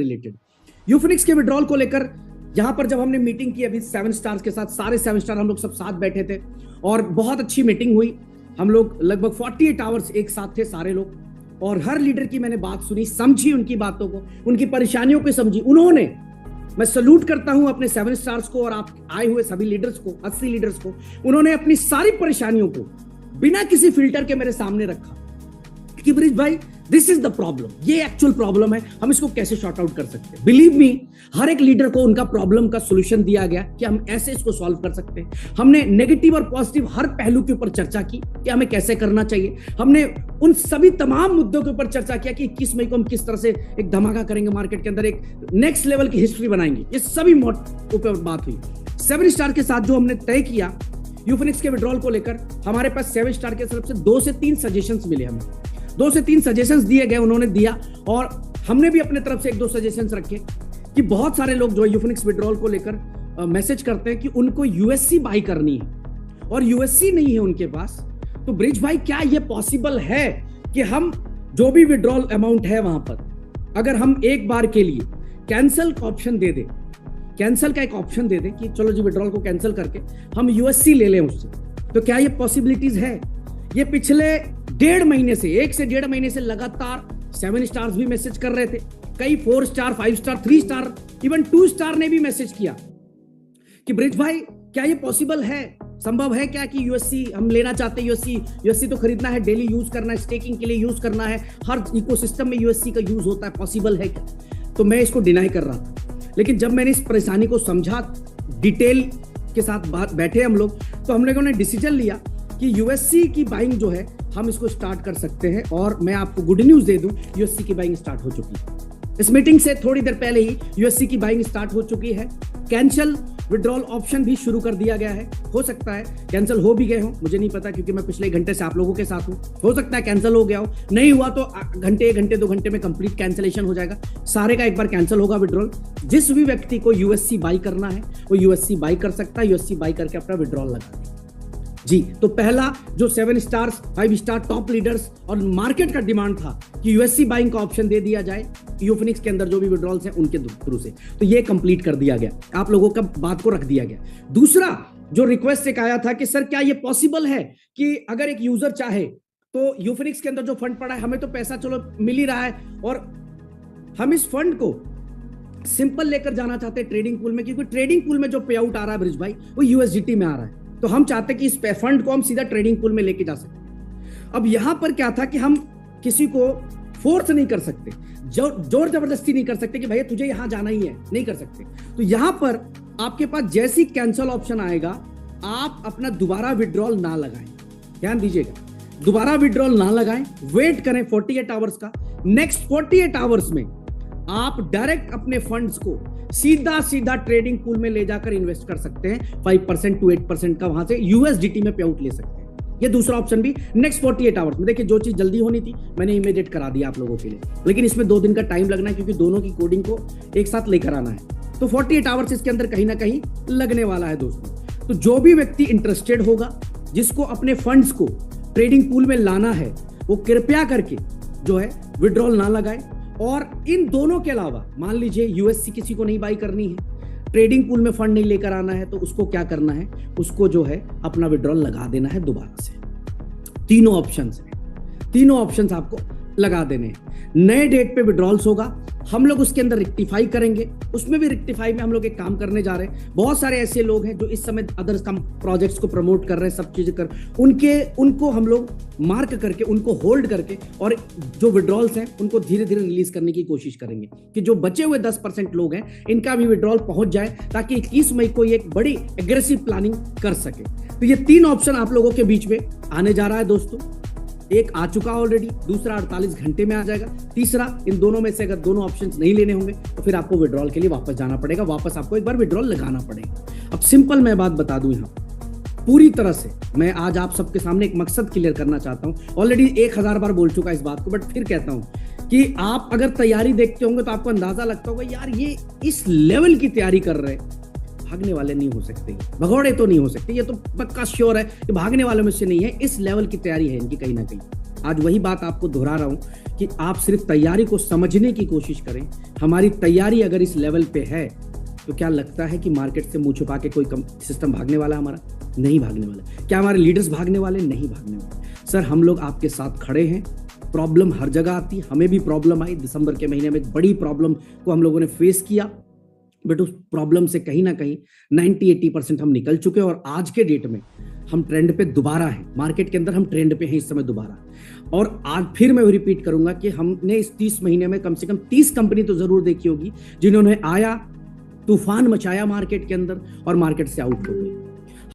Related. यूफिनिक्स के withdrawal को लेकर यहाँ पर जब हमने मीटिंग की अभी 7 स्टार्स के साथ, सारे 7 स्टार हम लोग सब साथ बैठे थे और बहुत अच्छी मीटिंग हुई। हम लोग लगभग 48 आवर्स एक साथ थे सारे लोग, और हर लीडर की मैंने बात सुनी, समझी उनकी बातों को, उनकी परेशानियों को समझी। उन्होंने, मैं सलूट करता हूं अपने 7 स्टार्स को और आप आए हुए सभी लीडर्स को, 80 लीडर्स को, उन्होंने अपनी सारी परेशानियों को बिना किसी फिल्टर के मेरे सामने रखा कि ब्रिज भाई दिस इज द प्रॉब्लम, ये एक्चुअल प्रॉब्लम है, हम इसको कैसे शॉर्ट आउट कर सकते हैं। बिलीव मी, हर एक लीडर को उनका प्रॉब्लम का सॉल्यूशन दिया गया कि हम ऐसे इसको सॉल्व कर सकते हैं। हमने नेगेटिव और पॉजिटिव हर पहलू के ऊपर चर्चा की कि हमें कैसे करना चाहिए। हमने उन सभी तमाम मुद्दों के ऊपर चर्चा किया कि 21 मई को हम किस तरह से एक धमाका करेंगे मार्केट के अंदर, एक नेक्स्ट लेवल की हिस्ट्री बनाएंगे। ये सभी ऊपर बात हुई। 7 स्टार के साथ जो हमने तय किया यूफिनिक्स के विड्रॉल को लेकर, हमारे पास 7 स्टार के तरफ से 2 से 3 सजेशंस मिले। हमें 2 से 3 सजेशंस दिए गए, उन्होंने दिया, और हमने भी अपने तरफ से 1-2 सजेशंस रखे कि बहुत सारे लोग जो यूफिनिक्स विड्रॉल को लेकर मैसेज करते हैं कि उनको यूएससी बाई करनी है और यूएससी नहीं है उनके पास। तो ब्रिज भाई क्या ये पॉसिबल है कि हम जो भी विड्रॉल अमाउंट है वहां पर, अगर हम एक बार के लिए कैंसिल का ऑप्शन दे दें, कैंसिल का एक ऑप्शन दे दें कि चलो जी विड्रॉल को कैंसिल करके हम यूएससी ले लें उससे, तो क्या ये पॉसिबिलिटीज है? ये पिछले 1.5 महीने से, 1 से 1.5 महीने से लगातार 7 स्टार्स भी मैसेज कर रहे थे, कई 4 star, 5 star, 3 star, even 2 star ने भी मैसेज किया कि ब्रिज भाई क्या ये पॉसिबल है, संभव है क्या कि यूएससी हम लेना चाहते हैं। यूएससी तो खरीदना है, डेली यूज करना है, स्टेकिंग के लिए यूज करना है, हर इकोसिस्टम में यूएससी का यूज होता है, पॉसिबल है क्या? तो मैं इसको डिनाई कर रहा था, लेकिन जब मैंने इस परेशानी को समझा, डिटेल के साथ बैठे हम लोग, तो हम लोगों ने डिसीजन लिया कि यूएससी की बाइंग जो है हम इसको स्टार्ट कर सकते हैं। और मैं आपको गुड न्यूज दे दूं, यूएससी की बाइंग स्टार्ट हो चुकी है। इस मीटिंग से थोड़ी देर पहले ही यूएससी की बाइंग स्टार्ट हो चुकी है। कैंसिल विड्रॉल ऑप्शन भी शुरू कर दिया गया है। हो सकता है कैंसिल हो भी गए हो, मुझे नहीं पता, क्योंकि मैं पिछले 1 घंटे से आप लोगों के साथ हूं। हो सकता है कैंसिल हो गया हो, नहीं हुआ तो घंटे, 1 घंटे 2 घंटे में कंप्लीट कैंसिलेशन हो जाएगा, सारे का एक बार कैंसिल होगा विड्रॉल। जिस भी व्यक्ति को यूएससी बाई करना है वो यूएससी बाई कर सकता है, यूएससी बाई करके अपना विड्रॉल लगा दे जी। तो पहला जो 7 स्टार्स, 5 स्टार टॉप लीडर्स और मार्केट का डिमांड था कि यूएससी बाइंग का ऑप्शन दे दिया जाए यूफिनिक्स के अंदर जो भी विड्रॉल्स हैं उनके थ्रू से, तो ये कंप्लीट कर दिया गया, आप लोगों का बात को रख दिया गया। दूसरा जो रिक्वेस्ट एक आया था कि सर क्या ये पॉसिबल है कि अगर एक यूजर चाहे तो यूफिनिक्स के अंदर जो फंड पड़ा है, हमें तो पैसा चलो मिल ही रहा है और हम इस फंड को सिंपल लेकर जाना चाहते हैं ट्रेडिंग पूल में, क्योंकि ट्रेडिंग पूल में जो पे आउट आ रहा है ब्रिज भाई वो यूएसडीटी में आ रहा है, तो हम चाहते हैं कि इस फंड को हम सीधा ट्रेडिंग पूल में लेके जा सकते। अब यहां पर क्या था कि हम किसी को फोर्स नहीं कर सकते, जोर जबरदस्ती नहीं कर सकते कि भैया तुझे यहां जाना ही है, नहीं कर सकते। तो यहां पर आपके पास जैसी कैंसिल ऑप्शन आएगा, आप अपना दोबारा विड्रॉल ना लगाएं, ध्यान दीजिएगा, दोबारा विड्रॉल ना लगाएं, वेट करें 48 आवर्स का। नेक्स्ट 48 आवर्स में आप डायरेक्ट अपने फंड्स को सीधा ट्रेडिंग पूल में ले जाकर इन्वेस्ट कर सकते हैं, 5% to 8% का वहां से यूएसडीटी में पे आउट ले सकते हैं। ये दूसरा ऑप्शन भी नेक्स्ट 48 आवर्स में। देखिए जो चीज जल्दी होनी थी मैंने इमीडिएट करा दिया आप लोगों के लिए, लेकिन इसमें 2 दिन का टाइम लगना है क्योंकि दोनों की कोडिंग को एक साथ लेकर आना है, तो 48 आवर्स इसके अंदर कहीं ना कहीं लगने वाला है दोस्तों। तो जो भी व्यक्ति इंटरेस्टेड होगा, जिसको अपने फंड्स को ट्रेडिंग पूल में लाना है, वो कृपया करके जो है विड्रॉल ना लगाए। और इन दोनों के अलावा मान लीजिए यूएससी किसी को नहीं बाई करनी है, ट्रेडिंग पूल में फंड नहीं लेकर आना है, तो उसको क्या करना है, उसको जो है अपना विड्रॉल लगा देना है दोबारा से। तीनों ऑप्शंस हैं, तीनों ऑप्शंस आपको लगा देने हैं। नए डेट पे विड्रॉल्स होगा, हम लोग उसके अंदर रेक्टिफाई करेंगे, उसमें भी रेक्टिफाई में हम लोग एक काम करने जा रहे हैं। बहुत सारे ऐसे लोग हैं जो इस समय अदर प्रोजेक्ट्स को प्रमोट कर रहे हैं, सब चीजें कर, उनको हम लोग मार्क करके, उनको होल्ड करके, और जो विड्रॉल्स हैं उनको धीरे धीरे रिलीज करने की कोशिश करेंगे कि जो बचे हुए 10% लोग हैं इनका भी विड्रॉल पहुंच जाए, ताकि 21 मई को एक बड़ी एग्रेसिव प्लानिंग कर सके। तो ये 3 ऑप्शन आप लोगों के बीच में आने जा रहा है दोस्तों। एक आ चुका ऑलरेडी, दूसरा 48 घंटे में आ जाएगा, तीसरा इन दोनों में से अगर दोनों ऑप्शंस नहीं लेने होंगे तो फिर आपको विड्रॉल के लिए वापस जाना पड़ेगा, वापस आपको एक बार विड्रॉल लगाना पड़ेगा। अब सिंपल मैं बात बता दूं, यहाँ पूरी तरह से मैं आज आप सबके सामने एक मकसद क्लियर करना चाहता हूं। ऑलरेडी 1000 बार बोल चुका इस बात को, बट फिर कहता हूं कि आप अगर तैयारी देखते होंगे तो आपको अंदाजा लगता होगा यार ये इस लेवल की तैयारी कर रहे हैं, भागने वाले नहीं हो सकते, भगौड़े तो नहीं हो सकते, ये तो पक्का श्योर है कि भागने वालों में से नहीं है, इस लेवल की तैयारी है इनकी कहीं ना कहीं। आज वही बात आपको दोहरा रहा हूं कि आप सिर्फ तैयारी को समझने की कोशिश करें। हमारी तैयारी अगर इस लेवल पे है तो क्या लगता है कि मार्केट से मुंह छुपा के कोई सिस्टम भागने वाला हमारा? नहीं भागने वाला। क्या हमारे लीडर्स भागने वाले? नहीं भागने वाले। सर हम लोग आपके साथ खड़े हैं। प्रॉब्लम हर जगह आती, हमें भी प्रॉब्लम आई। दिसंबर के महीने में एक बड़ी प्रॉब्लम को हम लोगों ने फेस किया, बट उस प्रॉब्लम से कहीं ना कहीं 90-80% हम निकल चुके हैं और आज के डेट में हम ट्रेंड पे दोबारा हैं। मार्केट के अंदर हम ट्रेंड पे हैं इस समय दोबारा। और आज फिर मैं रिपीट करूंगा कि हमने इस 30 महीने में कम से कम 30 कंपनी तो जरूर देखी होगी जिन्होंने आया, तूफान मचाया मार्केट के अंदर और मार्केट से आउट हो गई।